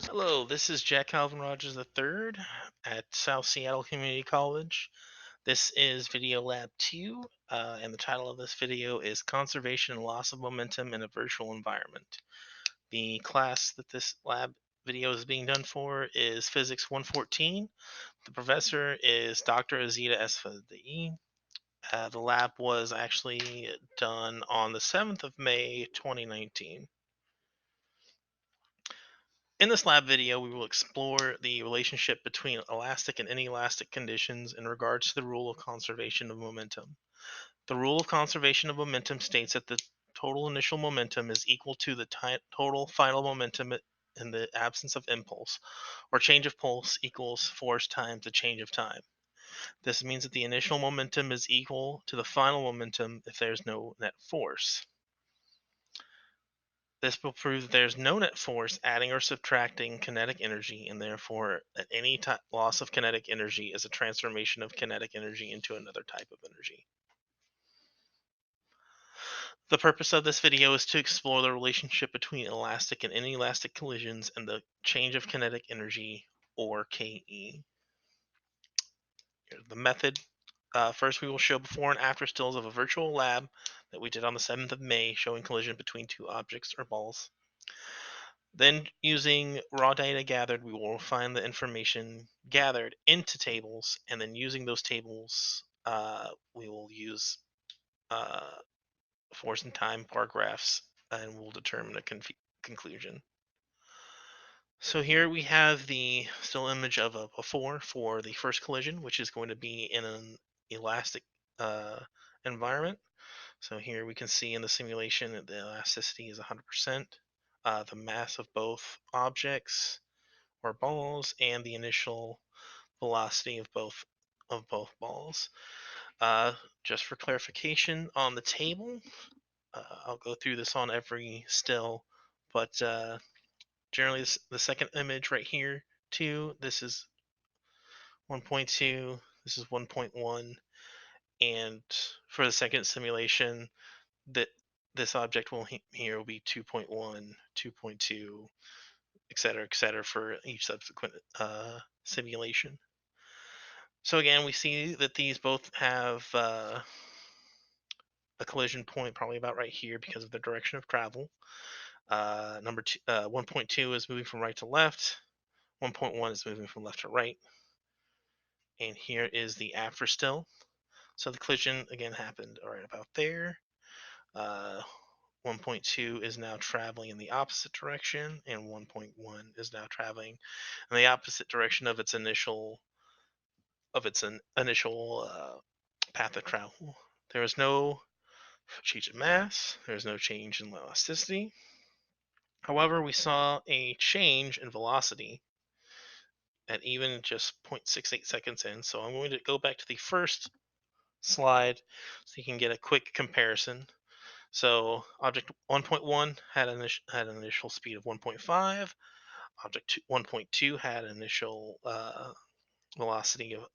Hello, this is Jack Calvin Rogers III at South Seattle Community College. This is Video Lab 2, and the title of this video is Conservation and Loss of Momentum in a Virtual Environment. The class that this lab video is being done for is Physics 114. The professor is Dr. Azita Esfadi. The lab was actually done on the 7th of May 2019. In this lab video, we will explore the relationship between elastic and inelastic conditions in regards to the rule of conservation of momentum. The rule of conservation of momentum states that the total initial momentum is equal to the total final momentum in the absence of impulse, or change of pulse equals force times the change of time. This means that the initial momentum is equal to the final momentum if there's no net force. This will prove that there's no net force adding or subtracting kinetic energy, and therefore that any loss of kinetic energy is a transformation of kinetic energy into another type of energy. The purpose of this video is to explore the relationship between elastic and inelastic collisions and the change of kinetic energy, or KE. Here's the method. First, we will show before and after stills of a virtual lab that we did on the 7th of May, showing collision between two objects or balls. Then, using raw data gathered, we will refine the information gathered into tables, and then using those tables, we will use uh, force and time bar graphs, and we'll determine a conclusion. So here we have the still image of a before for the first collision, which is going to be in an elastic environment. So here we can see in the simulation that the elasticity is 100%. The mass of both objects or balls and the initial velocity of both balls. Just for clarification on the table, I'll go through this on every still, but generally the second image right here, 2, this is 1.2, this is 1.1, and for the second simulation, that this object will here will be 2.1, 2.2, et cetera, for each subsequent simulation. So again, we see that these both have a collision point probably about right here because of the direction of travel. 1.2 is moving from right to left. 1.1 is moving from left to right. And here is the after still. So the collision again happened right about there. 1.2 is now traveling in the opposite direction, and 1.1 is now traveling in the opposite direction of its initial path of travel. There is no change in mass. There's no change in elasticity. However, we saw a change in velocity at even just 0.68 seconds in. So I'm going to go back to the first slide so you can get a quick comparison. So object 1.1 had an initial speed of 1.5. Object 1.2 had an initial velocity of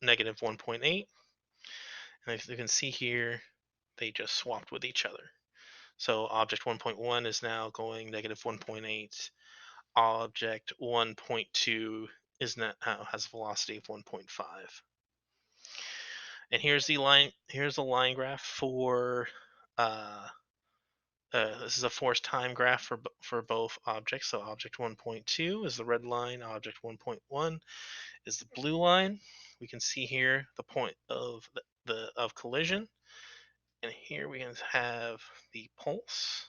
negative 1.8. And as you can see here, they just swapped with each other. So object 1.1 is now going negative 1.8. Object 1.2 is now has a velocity of 1.5. And here's the line graph for this is a force time graph for both objects. So object 1.2 is the red line, object 1.1 is the blue line. We can see here the point of of collision, and here we can have the pulse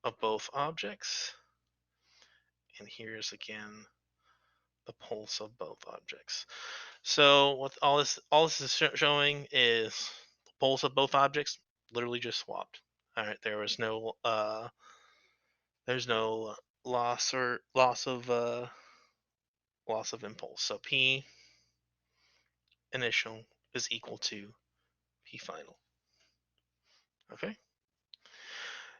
of both objects, and here's again the pulse of both objects. So what all this is showing is the pulse of both objects literally just swapped. All right, there's no loss of impulse. So P initial is equal to P final. Okay.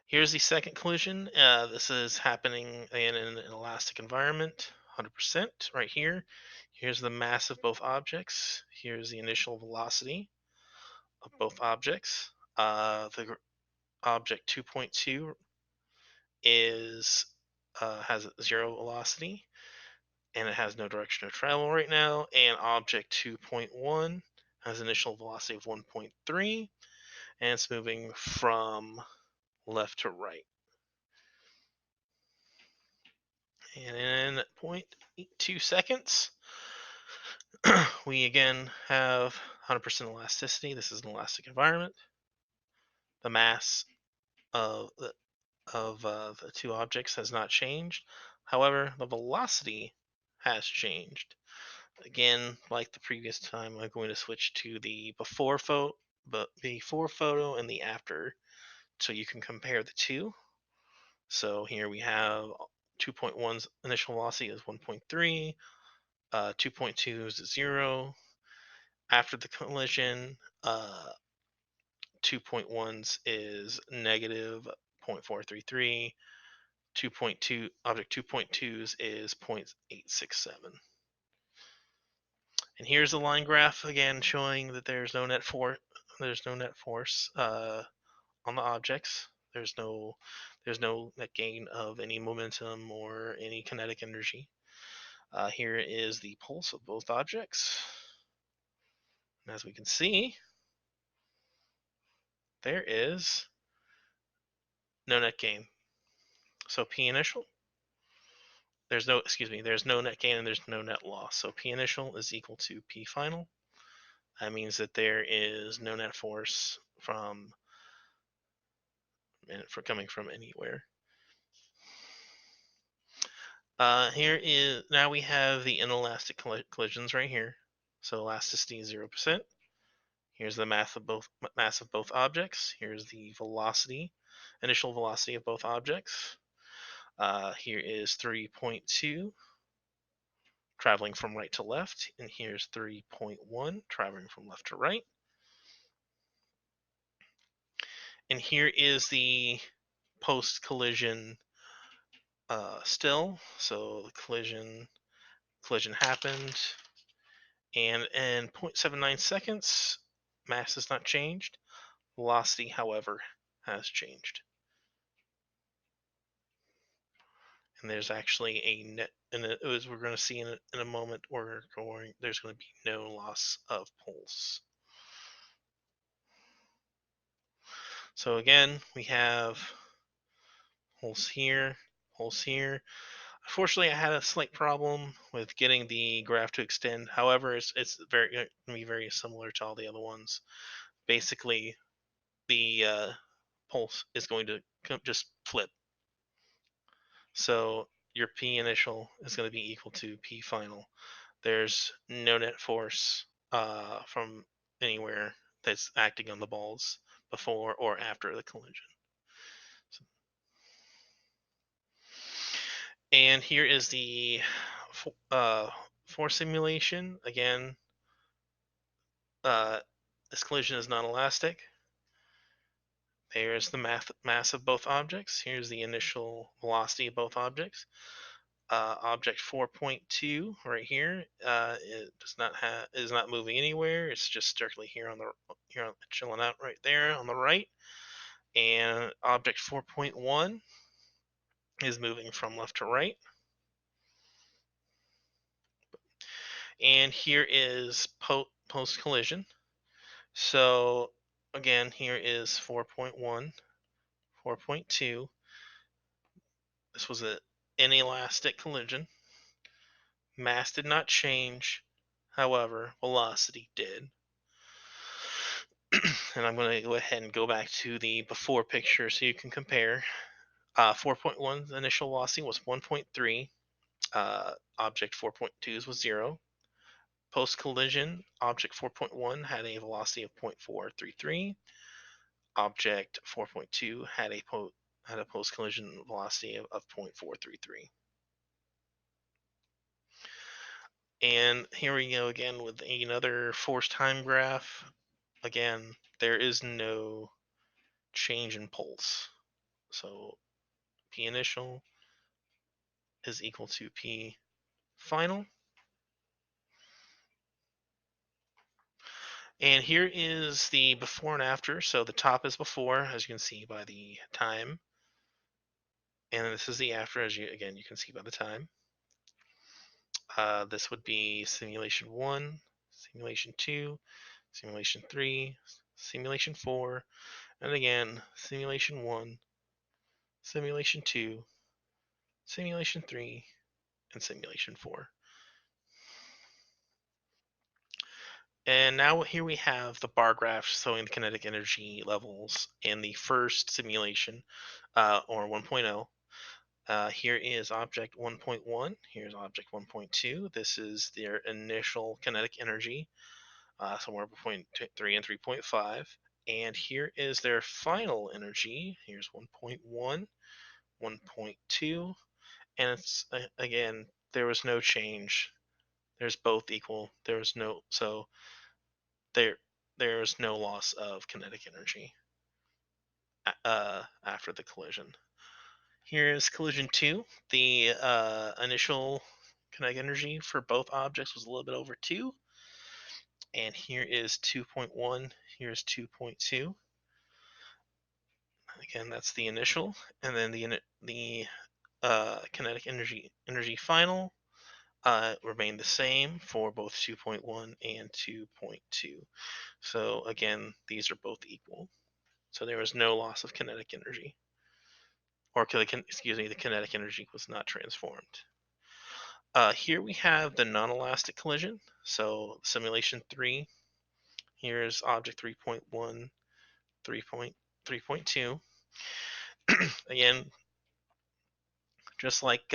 Here's the second collision. This is happening in an elastic environment, 100% right here. Here's the mass of both objects. Here's the initial velocity of both objects. The object 2.2 is has 0 velocity, and it has no direction of travel right now. And object 2.1 has initial velocity of 1.3, and it's moving from left to right. And in 0.82 seconds, we again have 100% elasticity. This is an elastic environment. The mass of the two objects has not changed. However, the velocity has changed. Again, like the previous time, I'm going to switch to the before photo and the after, so you can compare the two. So here we have 2.1's initial velocity is 1.3, 2.2 is 0. After the collision, 2.1's is negative 0.433. 2.2 object 2.2's is 0.867. And here's the line graph again showing that there's no net force on the objects. There's no net gain of any momentum or any kinetic energy. Here is the pulse of both objects. And as we can see, there is no net gain. So P initial, there's no net gain and there's no net loss. So P initial is equal to P final. That means that there is no net force from coming from anywhere. Here is now we have the inelastic collisions right here. So elasticity is 0%. Here's the mass of both objects. Here's the velocity, initial velocity of both objects. Here is 3.2 traveling from right to left, and here's 3.1 traveling from left to right. And here is the post-collision still. So the collision happened, and in 0.79 seconds, mass has not changed. Velocity, however, has changed. And there's actually a net, and as we're going to see in a moment, there's going to be no loss of pulse. So again, we have pulse here, pulse here. Unfortunately, I had a slight problem with getting the graph to extend. However, it's going to be very similar to all the other ones. Basically, the pulse is going to just flip. So your P initial is going to be equal to P final. There's no net force from anywhere that's acting on the balls before or after the collision. And here is the force simulation. Again, this collision is non-elastic. There's the mass of both objects. Here's the initial velocity of both objects. Object 4.2 right here it is not moving anywhere. It's just strictly here chilling out right there on the right. And object 4.1 is moving from left to right. And here is post collision. So again, here is 4.1, 4.2. This was an inelastic collision. Mass did not change, however, velocity did. And I'm going to go ahead and go back to the before picture so you can compare. 4.1's initial velocity was 1.3. Object 4.2's was 0. Post collision, object 4.1 had a velocity of 0.433. Object 4.2 had a post collision velocity of 0.433. And here we go again with another force time graph. Again, there is no change in pulse. So P initial is equal to P final. And here is the before and after. So the top is before, as you can see by the time. And this is the after, as you can see by the time. This would be simulation 1, simulation 2, simulation 3, simulation 4, and again, simulation 1, simulation 2, simulation 3, and simulation 4. And now here we have the bar graph showing the kinetic energy levels in the first simulation, or 1.0. Here is object 1.1. Here's object 1.2. This is their initial kinetic energy, somewhere between 3 and 3.5. And here is their final energy. Here's 1.1, 1.2, and it's again, there was no change. There's both equal. There's no there's no loss of kinetic energy after the collision. Here's collision 2. The initial kinetic energy for both objects was a little bit over 2. And here is 2.1. Here's 2.2. Again, that's the initial. And then the kinetic energy final remained the same for both 2.1 and 2.2. So again, these are both equal. So there was no loss of kinetic energy. Or excuse me, the kinetic energy was not transformed. Here we have the non-elastic collision. So simulation 3. Here's object 3.1, 3.2. Again, just like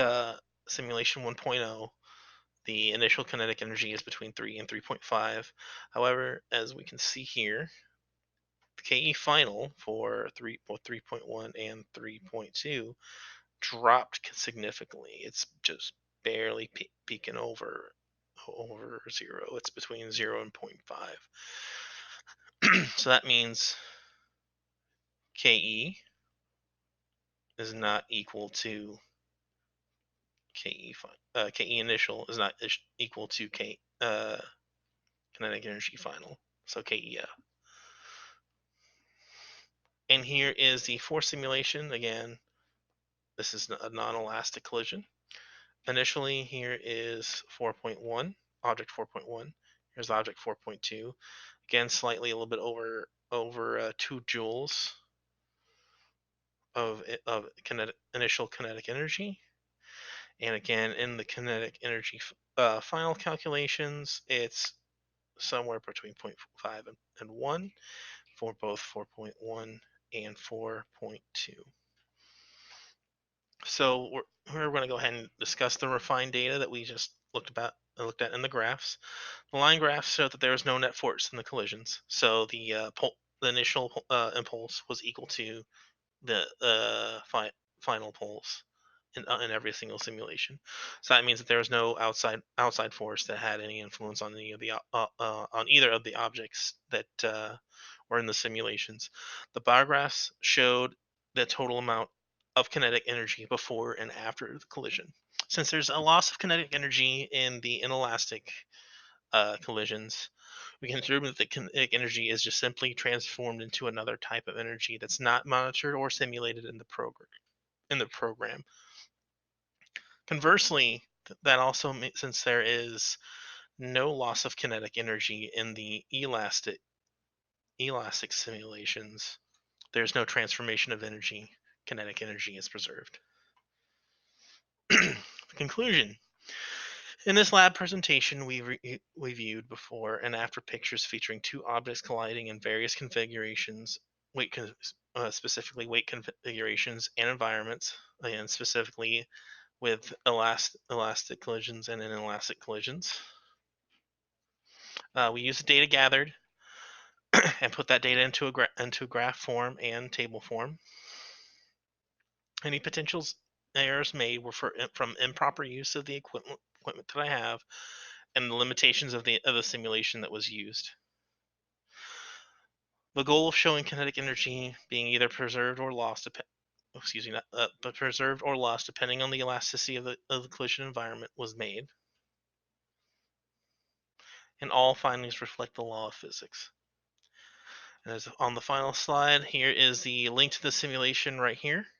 simulation 1.0, the initial kinetic energy is between 3 and 3.5. However, as we can see here, the KE final for both 3.1 and 3.2 dropped significantly. It's just barely peaking over 0. It's between 0 and 0.5. So that means KE is not equal to KE initial is not equal to kinetic energy final. So KEF. And here is the force simulation. Again, this is a non-elastic collision. Initially, here is 4.1, object 4.1. Here's object 4.2. Again, slightly a little bit over 2 joules of initial kinetic energy. And again, in the kinetic energy final calculations, it's somewhere between 0.5 and 1 for both 4.1 and 4.2. So we're going to go ahead and discuss the refined data that we just looked at in the graphs. The line graphs show that there was no net force in the collisions. So the initial impulse was equal to the final pulse in every single simulation. So that means that there was no outside force that had any influence on any of the on either of the objects that were in the simulations. The bar graphs showed the total amount of kinetic energy before and after the collision. Since there's a loss of kinetic energy in the inelastic collisions, we can assume that the kinetic energy is just simply transformed into another type of energy that's not monitored or simulated in the program. Conversely, that also since there is no loss of kinetic energy in the elastic simulations, there's no transformation of energy. Kinetic energy is preserved. Conclusion. In this lab presentation, we viewed before and after pictures featuring two objects colliding in various configurations, specifically weight configurations and environments, and specifically with elastic collisions and inelastic collisions. We use the data gathered and put that data into a graph form and table form. Any potential errors made were from improper use of the equipment that I have and the limitations of the simulation that was used. The goal of showing kinetic energy being either preserved or lost, preserved or lost depending on the elasticity of the collision environment was made. And all findings reflect the law of physics. And as on the final slide, here is the link to the simulation right here.